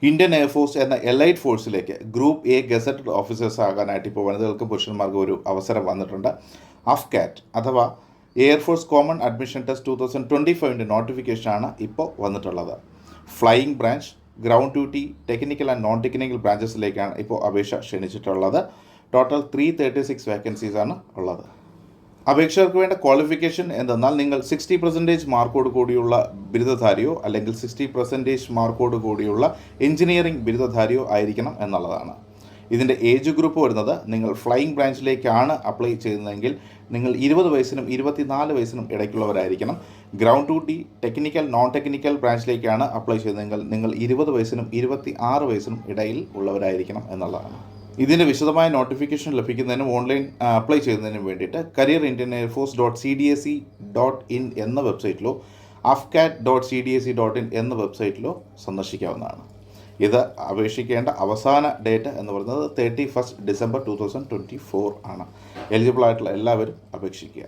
Indian air force എന്ന elite ഫോഴ്സിലേക്ക് group A gazetted officers ആകാനായിട്ട് ഇപ്പോൾ വനിതകൾക്കും പുരുഷന്മാർക്കും ഒരു അവസരം വന്നിട്ടുണ്ട്. അഫ്കാറ്റ് അഥവാ എയർഫോഴ്സ് കോമൺ അഡ്മിഷൻ ടെസ്റ്റ് 2025 നോട്ടിഫിക്കേഷനാണ് ഇപ്പോൾ വന്നിട്ടുള്ളത്. Flying branch, ground duty, technical and non technical ബ്രാഞ്ചസിലേക്കാണ് ഇപ്പോൾ അപേക്ഷ ക്ഷണിച്ചിട്ടുള്ളത്. ടോട്ടൽ 336 വേക്കൻസീസാണ് ഉള്ളത്. അപേക്ഷകർക്ക് വേണ്ട ക്വാളിഫിക്കേഷൻ എന്തെന്നാൽ നിങ്ങൾ 60% മാർക്കോട് കൂടിയുള്ള ബിരുദധാരിയോ അല്ലെങ്കിൽ 60% മാർക്കോട് കൂടിയുള്ള എഞ്ചിനീയറിംഗ് ബിരുദധാരിയോ ആയിരിക്കണം എന്നുള്ളതാണ്. ഇതിൻ്റെ ഏജ് ഗ്രൂപ്പ് വരുന്നത്, നിങ്ങൾ ഫ്ലൈയിങ് ബ്രാഞ്ചിലേക്കാണ് അപ്ലൈ ചെയ്യുന്നതെങ്കിൽ നിങ്ങൾ 20 വയസ്സിനും 24 വയസ്സിനും ഇടയ്ക്കുള്ളവരായിരിക്കണം. Ground duty, technical non technical ബ്രാഞ്ചിലേക്കാണ് അപ്ലൈ ചെയ്യുന്നതെങ്കിൽ നിങ്ങൾ 20 വയസ്സിനും 26 വയസ്സിനും ഇടയിൽ ഉള്ളവരായിരിക്കണം എന്നുള്ളതാണ്. ഇതിൻ്റെ വിശദമായ നോട്ടിഫിക്കേഷൻ ലഭിക്കുന്നതിനും ഓൺലൈൻ അപ്ലൈ ചെയ്യുന്നതിനും വേണ്ടിയിട്ട് careerindianairforce.cdac.in എന്ന വെബ്സൈറ്റിലോ afcat.cdac.in എന്ന വെബ്സൈറ്റിലോ സന്ദർശിക്കാവുന്നതാണ്. ഇത് അപേക്ഷിക്കേണ്ട അവസാന ഡേറ്റ് എന്ന് പറയുന്നത് 31 ഡിസംബർ 2024 ആണ്. എലിജിബിൾ ആയിട്ടുള്ള എല്ലാവരും അപേക്ഷിക്കുക.